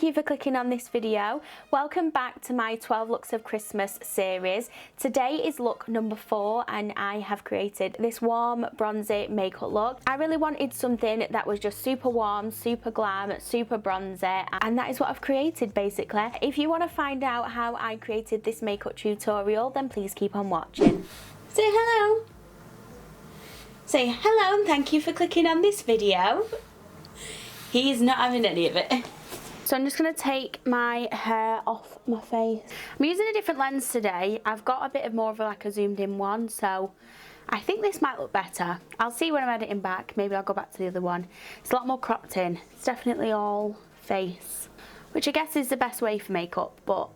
you for clicking on this video. Welcome back to my 12 looks of Christmas series. Today is look number 4 and I have created this warm bronzy makeup look. I really wanted something that was just super warm, super glam, super bronzy, and that is what I've created basically. If you want to find out how I created this makeup tutorial, then please keep on watching. Say hello. Say hello and thank you for clicking on this video. He's not having any of it. So I'm just going to take my hair off my face. I'm using a different lens today. I've got a bit of more of like a zoomed in one, so I think this might look better. I'll see when I'm editing back. Maybe I'll go back to the other one. It's a lot more cropped in. It's definitely all face, which I guess is the best way for makeup, but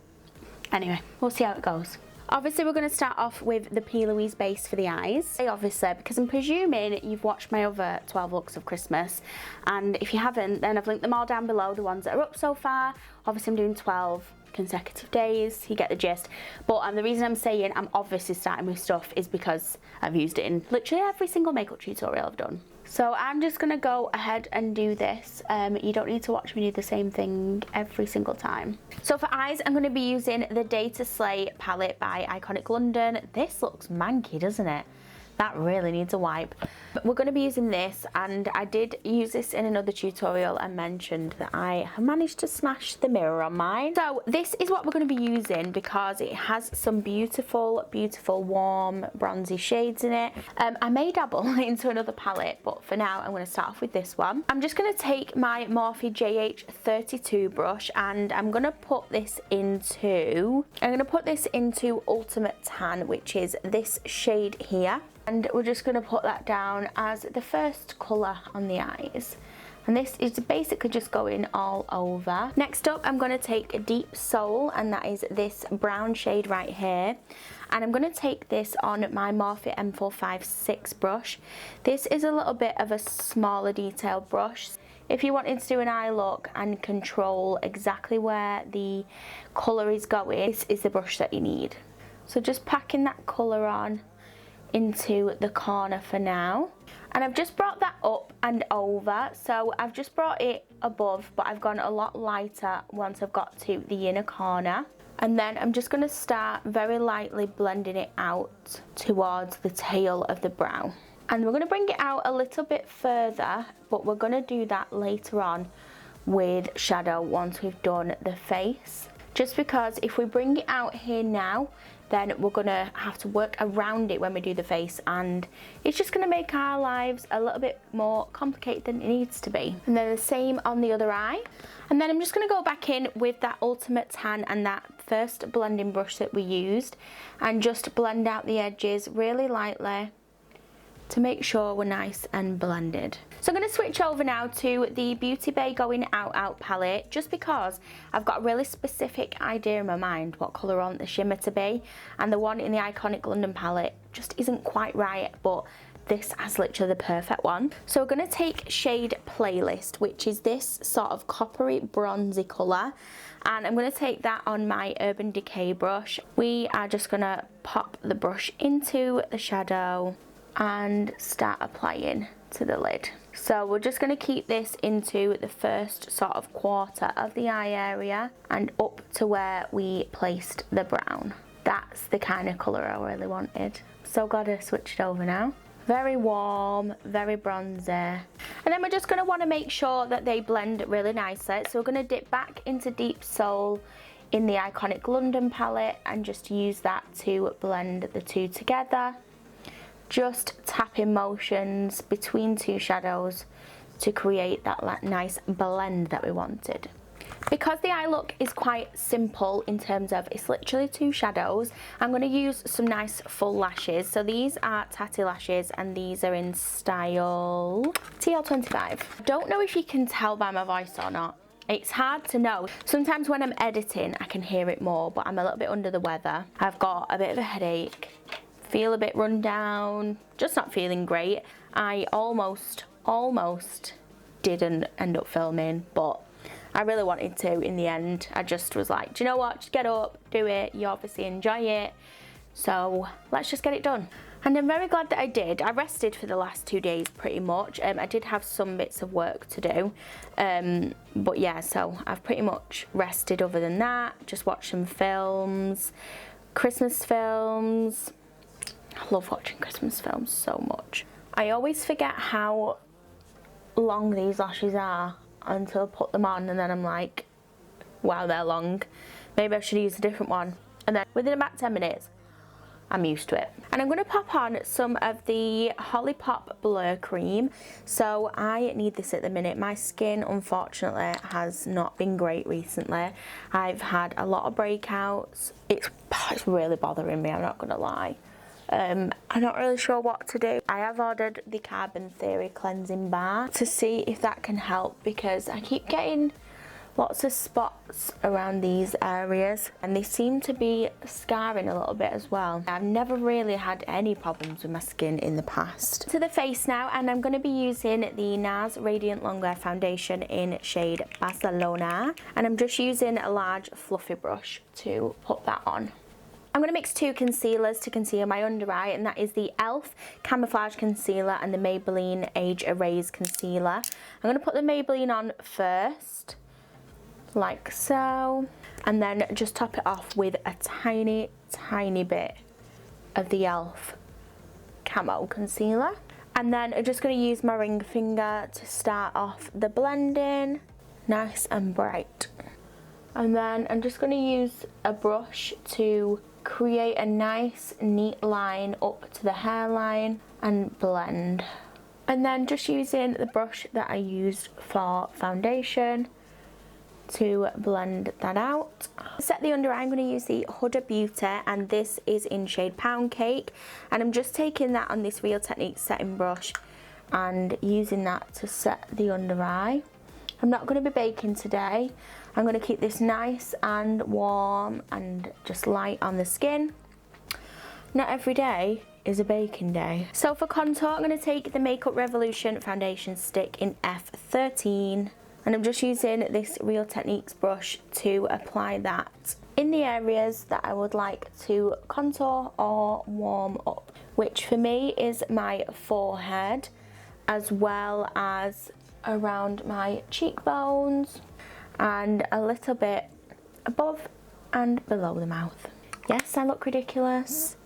anyway, we'll see how it goes. Obviously we're going to start off with the P. Louise base for the eyes. Obviously, because I'm presuming you've watched my other 12 looks of Christmas, and if you haven't, then I've linked them all down below, the ones that are up so far. Obviously I'm doing 12 consecutive days, you get the gist. But the reason I'm saying I'm obviously starting with stuff is because I've used it in literally every single makeup tutorial I've done. So I'm just going to go ahead and do this. You don't need to watch me do the same thing every single time. So for eyes, I'm going to be using the Day to Slay palette by Iconic London. This looks manky, doesn't it? That really needs a wipe. But we're going to be using this, and I did use this in another tutorial and mentioned that I have managed to smash the mirror on mine. So this is what we're going to be using because it has some beautiful, beautiful warm bronzy shades in it. I may dabble into another palette, but for now I'm going to start off with this one. I'm just going to take my Morphe JH32 brush and I'm going to put this into Ultimate Tan, which is this shade here. And we're just going to put that down as the first colour on the eyes. And this is basically just going all over. Next up, I'm going to take a Deep Soul, and that is this brown shade right here. And I'm going to take this on my Morphe M456 brush. This is a little bit of a smaller detailed brush. If you wanted to do an eye look and control exactly where the colour is going, this is the brush that you need. So just packing that colour on into the corner for now, and I've just brought that up and over, so I've just brought it above, but I've gone a lot lighter once I've got to the inner corner. And then I'm just going to start very lightly blending it out towards the tail of the brow, and we're going to bring it out a little bit further, but we're going to do that later on with shadow once we've done the face, just because if we bring it out here now, then we're gonna have to work around it when we do the face, and it's just gonna make our lives a little bit more complicated than it needs to be. And then the same on the other eye. And then I'm just gonna go back in with that Ultimate Tan and that first blending brush that we used and just blend out the edges really lightly to make sure we're nice and blended. So I'm going to switch over now to the Beauty Bay Going Out Out palette, just because I've got a really specific idea in my mind what colour I want the shimmer to be, and the one in the Iconic London palette just isn't quite right, but this has literally the perfect one. So we're going to take shade Playlist, which is this sort of coppery bronzy colour, and I'm going to take that on my Urban Decay brush. We are just going to pop the brush into the shadow and start applying to the lid. So we're just going to keep this into the first sort of quarter of the eye area and up to where we placed the brown. That's the kind of colour I really wanted. So glad I switched it over now. Very warm, very bronzy. And then we're just going to want to make sure that they blend really nicely. So we're going to dip back into Deep Soul in the Iconic London palette and just use that to blend the two together. Just tapping motions between two shadows to create that nice blend that we wanted. Because the eye look is quite simple in terms of it's literally two shadows, I'm going to use some nice full lashes. So these are Tatty lashes and these are in style TL25. Don't know if you can tell by my voice or not. It's hard to know. Sometimes when I'm editing I can hear it more, but I'm a little bit under the weather. I've got a bit of a headache. Feel a bit run down, just not feeling great. I almost didn't end up filming, but I really wanted to in the end. I just was like, do you know what, just get up, do it, you obviously enjoy it, so let's just get it done. And I'm very glad that I did. I rested for the last 2 days pretty much. I did have some bits of work to do. But yeah, so I've pretty much rested other than that. Just watched some films, Christmas films. I love watching Christmas films so much. I always forget how long these lashes are until I put them on, and then I'm like, wow, they're long. Maybe I should use a different one. And then within about 10 minutes, I'm used to it. And I'm going to pop on some of the Holly Pop Blur Cream. So I need this at the minute. My skin, unfortunately, has not been great recently. I've had a lot of breakouts. It's really bothering me, I'm not going to lie. I'm not really sure what to do. I have ordered the Carbon Theory Cleansing Bar to see if that can help, because I keep getting lots of spots around these areas and they seem to be scarring a little bit as well. I've never really had any problems with my skin in the past. To the face now, and I'm going to be using the NARS Radiant Longwear Foundation in shade Barcelona, and I'm just using a large fluffy brush to put that on. I'm going to mix 2 concealers to conceal my under eye, and that is the e.l.f. Camouflage Concealer and the Maybelline Age Erase Concealer. I'm going to put the Maybelline on first, like so, and then just top it off with a tiny bit of the e.l.f. Camo Concealer. And then I'm just going to use my ring finger to start off the blending, nice and bright. And then I'm just going to use a brush to create a nice neat line up to the hairline and blend. And then just using the brush that I used for foundation to blend that out. To set the under eye, I'm going to use the Huda Beauty, and this is in shade Pound Cake, and I'm just taking that on this Real Techniques setting brush and using that to set the under eye. I'm not going to be baking today. I'm going to keep this nice and warm and just light on the skin. Not every day is a baking day. So for contour, I'm going to take the Makeup Revolution foundation stick in F13, and I'm just using this Real Techniques brush to apply that in the areas that I would like to contour or warm up, which for me is my forehead as well as around my cheekbones and a little bit above and below the mouth. Yes, I look ridiculous.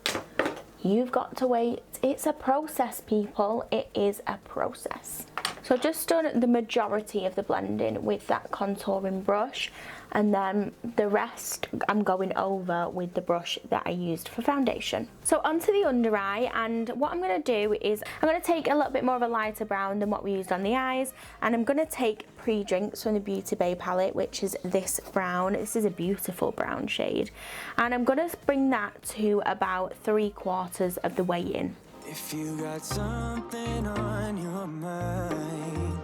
You've got to wait. It's a process, people. It is a process. So I've just done the majority of the blending with that contouring brush, and then the rest I'm going over with the brush that I used for foundation. So onto the under eye, and what I'm going to do is I'm going to take a little bit more of a lighter brown than what we used on the eyes, and I'm going to take Pre-Drinks from the Beauty Bay palette, which is this brown. This is a beautiful brown shade, and I'm going to bring that to about 3/4 of the way in. If you got something on your mind,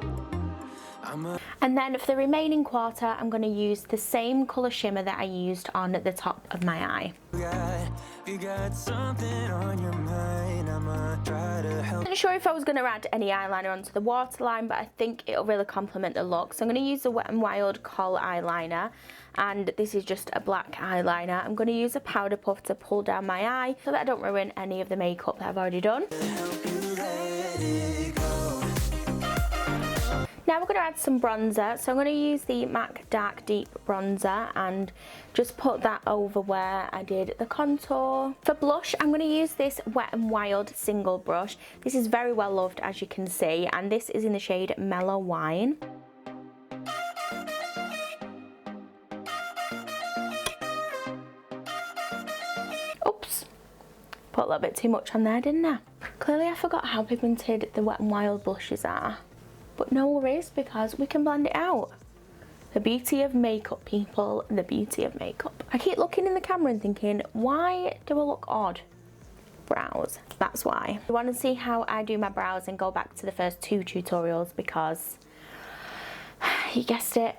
and then for the remaining quarter, I'm going to use the same colour shimmer that I used on the top of my eye. you got something on your mind, I'ma try to help. I'm not sure if I was going to add any eyeliner onto the waterline, but I think it'll really complement the look. So I'm going to use the Wet n Wild Kohl eyeliner, and this is just a black eyeliner. I'm going to use a powder puff to pull down my eye so that I don't ruin any of the makeup that I've already done. Now we're going to add some bronzer, so I'm going to use the MAC Dark Deep Bronzer and just put that over where I did the contour. For blush, I'm going to use this Wet n Wild single brush. This is very well loved, as you can see, and this is in the shade Mellow Wine. Oops, put a little bit too much on there, didn't I? Clearly I forgot how pigmented the Wet n Wild blushes are. But no worries, because we can blend it out. The beauty of makeup, people, the beauty of makeup. I keep looking in the camera and thinking, why do I look odd? Brows, that's why. If you want to see how I do my brows, and go back to the first 2 tutorials, because you guessed it,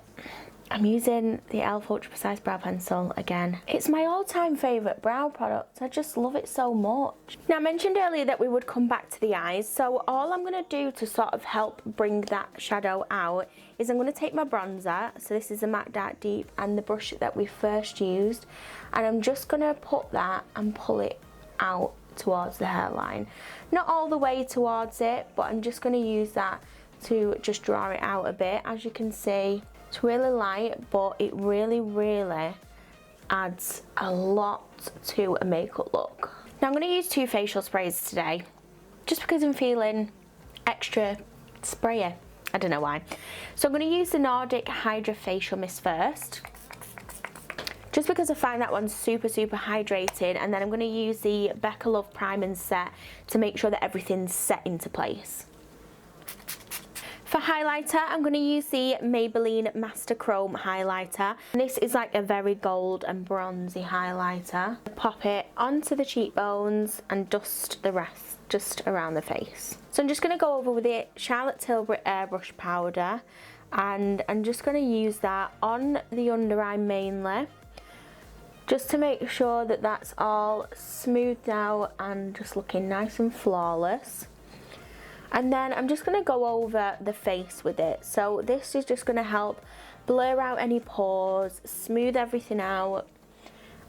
I'm using the e.l.f. Ultra Precise Brow Pencil again. It's my all-time favourite brow product. I just love it so much. Now, I mentioned earlier that we would come back to the eyes, so all I'm going to do to sort of help bring that shadow out is I'm going to take my bronzer, so this is a MAC Dark Deep, and the brush that we first used, and I'm just going to put that and pull it out towards the hairline. Not all the way towards it, but I'm just going to use that to just draw it out a bit. As you can see, it's really light, but it really adds a lot to a makeup look. Now I'm going to use 2 facial sprays today, just because I'm feeling extra sprayer. I don't know why. So I'm going to use the Nordic Hydra Facial Mist first, just because I find that one's super hydrating, and then I'm going to use the Becca Love Prime and Set to make sure that everything's set into place. For highlighter, I'm going to use the Maybelline Master Chrome highlighter. And this is like a very gold and bronzy highlighter. Pop it onto the cheekbones and dust the rest just around the face. So I'm just going to go over with the Charlotte Tilbury Airbrush powder, and I'm just going to use that on the under eye mainly, just to make sure that that's all smoothed out and just looking nice and flawless. And then I'm just going to go over the face with it. So this is just going to help blur out any pores, smooth everything out,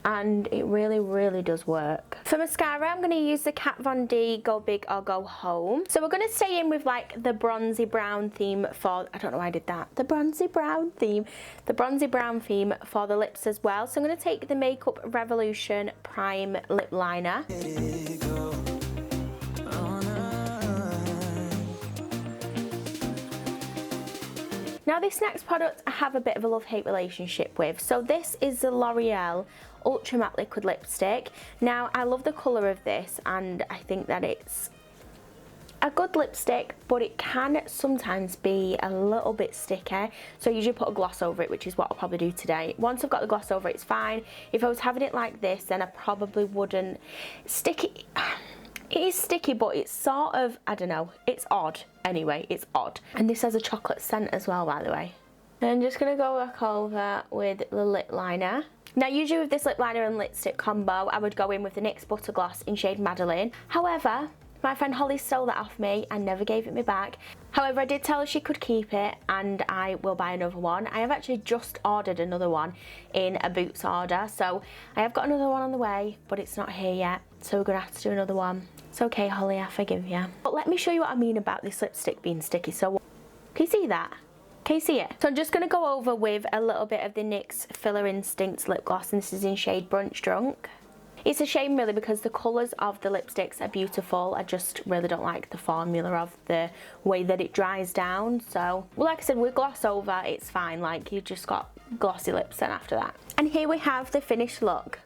and it really does work. For mascara, I'm going to use the Kat Von D Go Big or Go Home. So we're going to stay in with like the bronzy brown theme for, I don't know why I did that, the bronzy brown theme for the lips as well. So I'm going to take the Makeup Revolution Prime Lip Liner. Now this next product I have a bit of a love-hate relationship with. So this is the L'Oreal Ultra Matte Liquid Lipstick. Now I love the colour of this, and I think that it's a good lipstick, but it can sometimes be a little bit sticky. So I usually put a gloss over it, which is what I'll probably do today. Once I've got the gloss over it, it's fine. If I was having it like this, then I probably wouldn't. Sticky, it is sticky, but it's sort of, I don't know, it's odd. Anyway, it's odd. And this has a chocolate scent as well, by the way. And I'm just going to go back over with the lip liner. Now usually with this lip liner and lipstick combo, I would go in with the NYX Butter Gloss in shade Madeline. However, my friend Holly stole that off me and never gave it me back. However, I did tell her she could keep it, and I will buy another one. I have actually just ordered another one in a Boots order, so I have got another one on the way, but it's not here yet, so we're going to have to do another one. It's okay, Holly, I forgive you. But let me show you what I mean about this lipstick being sticky. So, can you see that? Can you see it? So I'm just going to go over with a little bit of the NYX Filler Instincts lip gloss, and this is in shade Brunch Drunk. It's a shame really, because the colours of the lipsticks are beautiful. I just really don't like the formula of the way that it dries down. So, well, like I said, with gloss over, it's fine. Like, you just got glossy lips then after that. And here we have the finished look.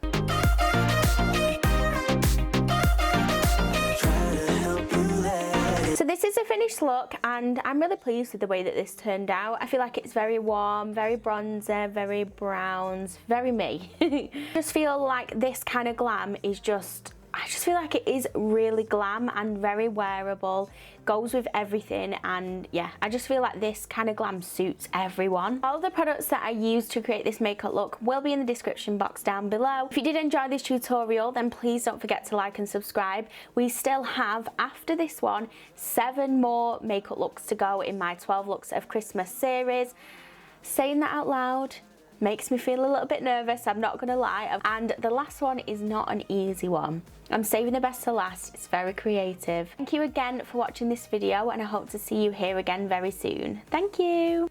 So this is a finished look, and I'm really pleased with the way that this turned out. I feel like it's very warm, very bronzer, very browns, very me. I just feel like this kind of glam is just, I just feel like it is really glam and very wearable, goes with everything, and yeah, I just feel like this kind of glam suits everyone. All of the products that I used to create this makeup look will be in the description box down below. If you did enjoy this tutorial, then please don't forget to like and subscribe. We still have, after this one, 7 more makeup looks to go in my 12 looks of Christmas series. Saying that out loud makes me feel a little bit nervous, I'm not gonna lie, and the last one is not an easy one. I'm saving the best to last. It's very creative. Thank you again for watching this video, and I hope to see you here again very soon. Thank you.